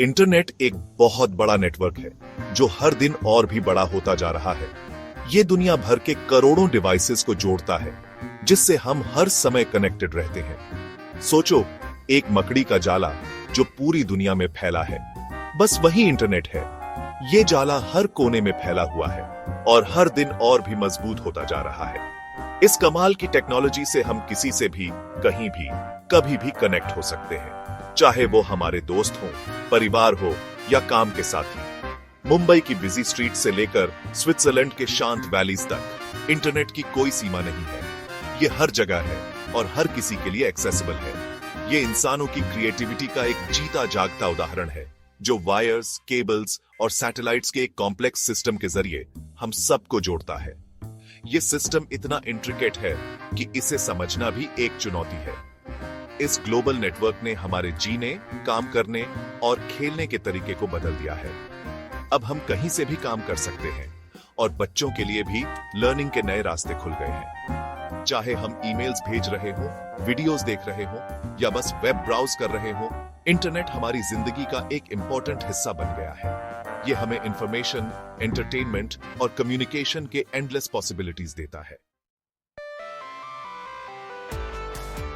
Internet एक बहुत बड़ा नेटवर्क है जो हर दिन और भी बड़ा होता जा रहा है। ये दुनिया भर के करोड़ों डिवाइसेस को जोड़ता है जिससे हम हर समय कनेक्टेड रहते हैं। सोचो, एक मकड़ी का जाला जो पूरी दुनिया में फैला है, बस वही इंटरनेट है। ये जाला हर कोने में फैला हुआ है और हर दिन और भी मजबूत होता जा रहा है। इस कमाल की टेक्नोलॉजी से हम किसी से भी, कहीं भी, कभी भी कनेक्ट हो सकते हैं, चाहे वो हमारे दोस्त हो, परिवार हो या काम के साथी। मुंबई की बिजी स्ट्रीट से लेकर स्विट्जरलैंड के शांत वैलीज तक इंटरनेट की कोई सीमा नहीं है। ये हर जगह है और हर किसी के लिए एक्सेसिबल है। ये इंसानों की क्रिएटिविटी का एक जीता जागता उदाहरण है जो वायर्स, केबल्स और सैटेलाइट्स के एक कॉम्प्लेक्स सिस्टम के जरिए हम सबको जोड़ता है। ये सिस्टम इतना इंट्रिकेट है कि इसे समझना भी एक चुनौती है। इस ग्लोबल नेटवर्क ने हमारे जीने, काम करने और खेलने के तरीके को बदल दिया है। अब हम कहीं से भी काम कर सकते हैं और बच्चों के लिए भी लर्निंग के नए रास्ते खुल गए हैं। चाहे हम ईमेल्स भेज रहे हो, वीडियोस देख रहे हो या बस वेब ब्राउज कर रहे हो, इंटरनेट हमारी जिंदगी का एक इंपॉर्टेंट हिस्सा बन गया है। ये हमें इंफॉर्मेशन, एंटरटेनमेंट और कम्युनिकेशन के एंडलेस पॉसिबिलिटीज देता है।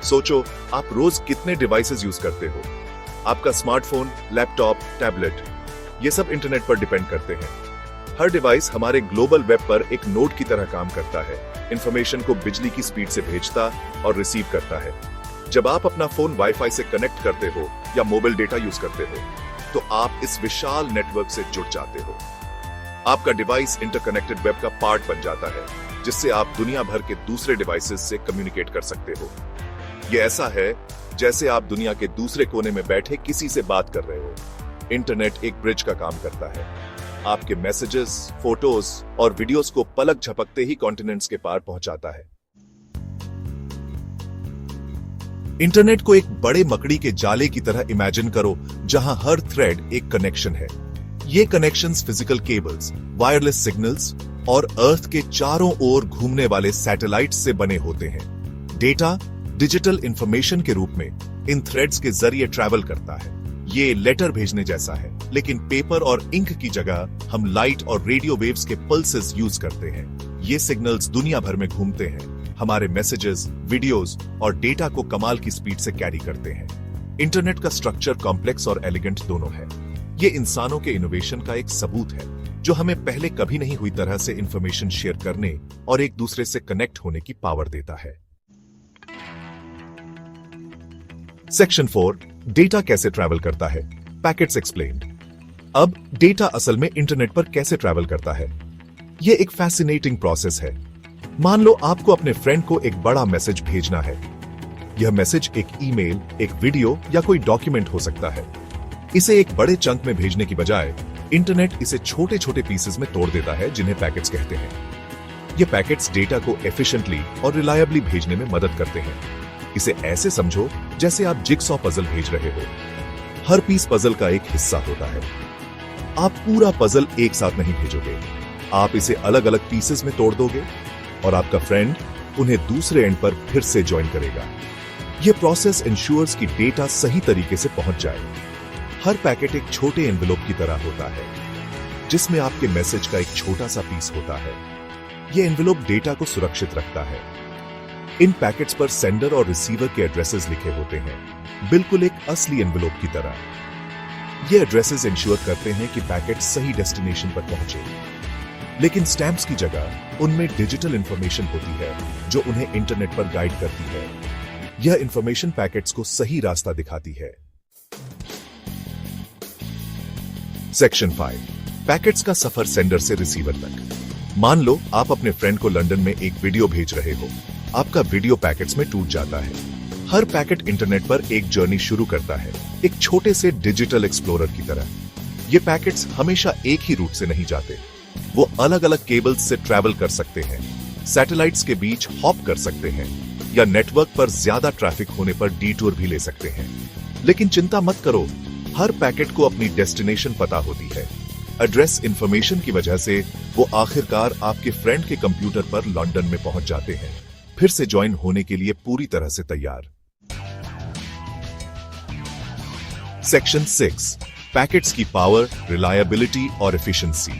सोचो, आप रोज कितने डिवाइसेस यूज करते हो। आपका स्मार्टफोन, लैपटॉप, टैबलेट, ये सब इंटरनेट पर डिपेंड करते हैं। हर डिवाइस हमारे ग्लोबल वेब पर एक नोड की तरह काम करता है, इंफॉर्मेशन को बिजली की स्पीड से भेजता और रिसीव करता है। जब आप अपना फोन वाईफाई से कनेक्ट करते हो या मोबाइल डेटा यूज करते हो, तो आप इस विशाल नेटवर्क से जुड़ जाते हो। आपका डिवाइस इंटरकनेक्टेड वेब का पार्ट बन जाता है, जिससे आप दुनिया भर के दूसरे डिवाइसेस से कम्युनिकेट कर सकते हो। ये ऐसा है जैसे आप दुनिया के दूसरे कोने में बैठे किसी से बात कर रहे हो। इंटरनेट एक ब्रिज का काम करता है। आपके मैसेजेस, फोटोज और वीडियोस को पलक झपकते ही कॉन्टिनेंट्स के पार पहुंचाता है। इंटरनेट को एक बड़े मकड़ी के जाले की तरह इमेजिन करो, जहां हर थ्रेड एक कनेक्शन है। ये connections physical cables, wireless signals और अर्थ के चारों ओर घूमने वाले सैटेलाइट्स से बने होते हैं। डेटा डिजिटल इंफॉर्मेशन के रूप में इन थ्रेड्स के जरिए ट्रैवल करता है। ये लेटर भेजने जैसा है, लेकिन पेपर और इंक की जगह हम लाइट और रेडियो वेव्स के पल्सेस यूज करते हैं। ये सिग्नल्स दुनिया भर में घूमते हैं, हमारे मैसेजेस, वीडियोस और डेटा को कमाल की स्पीड से कैरी करते हैं। इंटरनेट का स्ट्रक्चर कॉम्प्लेक्स और एलिगेंट दोनों है। ये इंसानों के इनोवेशन का एक सबूत है जो हमें पहले कभी नहीं हुई तरह से इंफॉर्मेशन शेयर करने और एक दूसरे से कनेक्ट होने की पावर देता है। सेक्शन 4, डेटा कैसे ट्रैवल करता है, पैकेट्स एक्सप्लेन्ड। अब डेटा असल में इंटरनेट पर कैसे ट्रैवल करता है, यह एक फैसिनेटिंग प्रोसेस है। मान लो आपको अपने फ्रेंड को एक बड़ा मैसेज भेजना है। यह मैसेज एक ईमेल, एक वीडियो या कोई डॉक्यूमेंट हो सकता है। इसे एक बड़े चंक में भेजने की बजाय इंटरनेट इसे छोटे छोटे पीसेस में तोड़ देता है, जिन्हें पैकेट्स कहते हैं। ये पैकेट्स डेटा को एफिशिएंटली और रिलायबली भेजने में मदद करते हैं। इसे ऐसे समझो जैसे आप जिगसॉ पजल भेज रहे हो। हर पीस पजल का एक हिस्सा होता है। आप पूरा पजल एक साथ नहीं भेजोगे, आप इसे अलग अलग पीसेस में तोड़ दोगे और आपका फ्रेंड उन्हें दूसरे एंड पर फिर से ज्वाइन करेगा। यह प्रोसेस इंश्योर्स कि डेटा सही तरीके से पहुंच जाए। हर पैकेट एक छोटे एनवेलप की तरह होता है जिसमें आपके मैसेज का एक छोटा सा पीस होता है। यह एनवेलप डेटा को सुरक्षित रखता है। इन पैकेट्स पर सेंडर और रिसीवर के एड्रेसेस लिखे होते हैं, बिल्कुल एक असली एनवेलप की तरह। ये एड्रेसेस इंश्योर करते हैं कि पैकेट सही डेस्टिनेशन पर पहुंचे। लेकिन स्टैंप्स की जगह उनमें डिजिटल इंफॉर्मेशन होती है जो उन्हें इंटरनेट पर गाइड करती है। यह इंफॉर्मेशन पैकेट्स को सही रास्ता दिखाती है। सेक्शन 5, पैकेट्स का सफर सेंडर से रिसीवर तक। मान लो आप अपने फ्रेंड को लंदन में एक वीडियो भेज रहे हो। आपका वीडियो पैकेट्स में टूट जाता है। हर पैकेट इंटरनेट पर एक जर्नी शुरू करता है, एक छोटे से डिजिटल एक्सप्लोरर की तरह। ये पैकेट्स हमेशा एक ही रूट से नहीं जाते। वो अलग अलग केबल्स से ट्रैवल कर सकते हैं, सैटेलाइट्स के बीच हॉप कर सकते हैं या नेटवर्क पर ज्यादा ट्रैफिक होने पर डिटूर भी ले सकते हैं। लेकिन चिंता मत करो, हर पैकेट को अपनी डेस्टिनेशन पता होती है। एड्रेस इंफॉर्मेशन की वजह से वो आखिरकार आपके फ्रेंड के कंप्यूटर पर लंदन में पहुंच जाते हैं, फिर से ज्वाइन होने के लिए पूरी तरह से तैयार। सेक्शन 6, पैकेट्स की पावर, रिलायबिलिटी और एफिशिएंसी।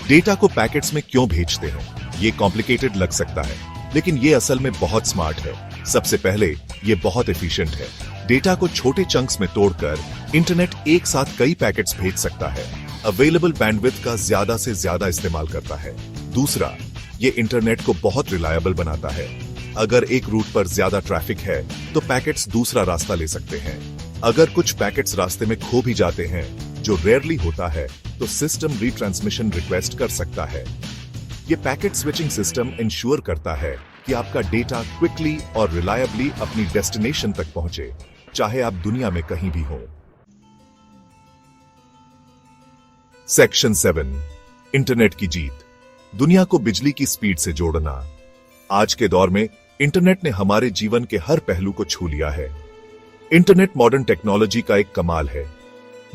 डेटा को पैकेट्स में क्यों भेजते हैं? ये कॉम्प्लिकेटेड लग सकता है, लेकिन ये असल में बहुत स्मार्ट है। सबसे पहले ये बहुत एफिशिएंट है। डेटा को छोटे चंक्स में तोड़कर इंटरनेट एक साथ कई पैकेट्स भेज सकता है। अवेलेबल बैंडविड्थ का ज्यादा से ज्यादा इस्तेमाल करता है। दूसरा, ये इंटरनेट को बहुत रिलायबल बनाता है। अगर एक रूट पर ज्यादा ट्रैफिक है तो पैकेट्स दूसरा रास्ता ले सकते हैं। अगर कुछ पैकेट्स रास्ते में खो भी जाते हैं, जो रेयरली होता है, तो सिस्टम रीट्रांसमिशन रिक्वेस्ट कर सकता है। ये पैकेट स्विचिंग सिस्टम इंश्योर करता है कि आपका डेटा क्विकली और रिलायबली अपनी डेस्टिनेशन तक पहुंचे, चाहे आप दुनिया में कहीं भी हो। सेक्शन 7, इंटरनेट की जीत। दुनिया को बिजली की स्पीड से जोड़ना। आज के दौर में इंटरनेट ने हमारे जीवन के हर पहलू को छू लिया है। इंटरनेट मॉडर्न टेक्नोलॉजी का एक कमाल है।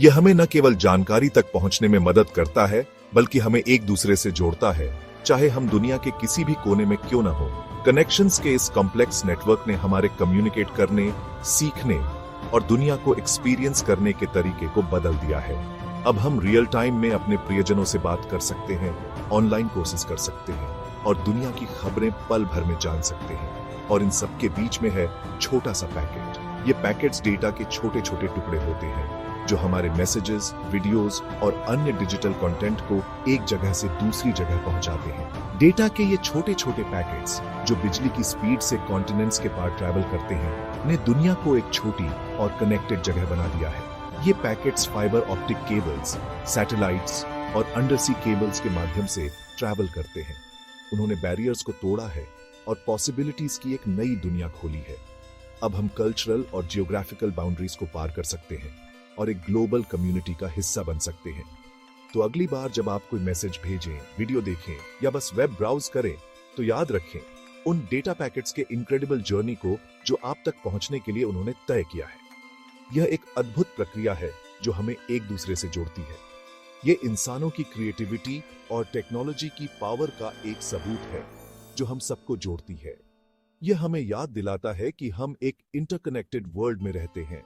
यह हमें न केवल जानकारी तक पहुंचने में मदद करता है, बल्कि हमें एक दूसरे से जोड़ता है, चाहे हम दुनिया के किसी भी कोने में क्यों न हो। कनेक्शंस के इस कॉम्प्लेक्स नेटवर्क ने हमारे कम्युनिकेट करने, सीखने और दुनिया को एक्सपीरियंस करने के तरीके को बदल दिया है। अब हम रियल टाइम में अपने प्रियजनों से बात कर सकते हैं, ऑनलाइन कोर्सेज कर सकते हैं और दुनिया की खबरें पल भर में जान सकते हैं। और इन सब के बीच में है छोटा सा पैकेट। ये पैकेट्स डेटा के छोटे छोटे टुकड़े होते हैं, जो हमारे मैसेजेस, वीडियोस और अन्य डिजिटल कंटेंट को एक जगह से दूसरी जगह पहुंचाते हैं। डेटा के ये छोटे छोटे पैकेट्स, जो बिजली की स्पीड से कॉन्टिनेंट्स के पार ट्रैवल करते हैं, ने दुनिया को एक छोटी और कनेक्टेड जगह बना दिया है। ये packets fibre optic cables, satellites और अंडरसी केबल्स के माध्यम से ट्रैवल करते हैं। उन्होंने बैरियर्स को तोड़ा है और पॉसिबिलिटीज की एक नई दुनिया खोली है। अब हम कल्चरल और जियोग्राफिकल बाउंड्रीज को पार कर सकते हैं और एक ग्लोबल कम्युनिटी का हिस्सा बन सकते हैं। तो अगली बार जब आप कोई मैसेज भेजें, वीडियो देखें या बस वेब ब्राउज करें, तो याद रखें उन डेटा पैकेट्स के इनक्रेडिबल जर्नी को जो आप तक पहुंचने के लिए उन्होंने तय किया है। यह एक अद्भुत प्रक्रिया है जो हमें एक दूसरे से जोड़ती है। ये इंसानों की क्रिएटिविटी और टेक्नोलॉजी की पावर का एक सबूत है जो हम सबको जोड़ती है। यह हमें याद दिलाता है कि हम एक इंटरकनेक्टेड वर्ल्ड में रहते हैं,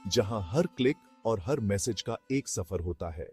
जहां हर क्लिक और हर मैसेज का एक सफर होता है।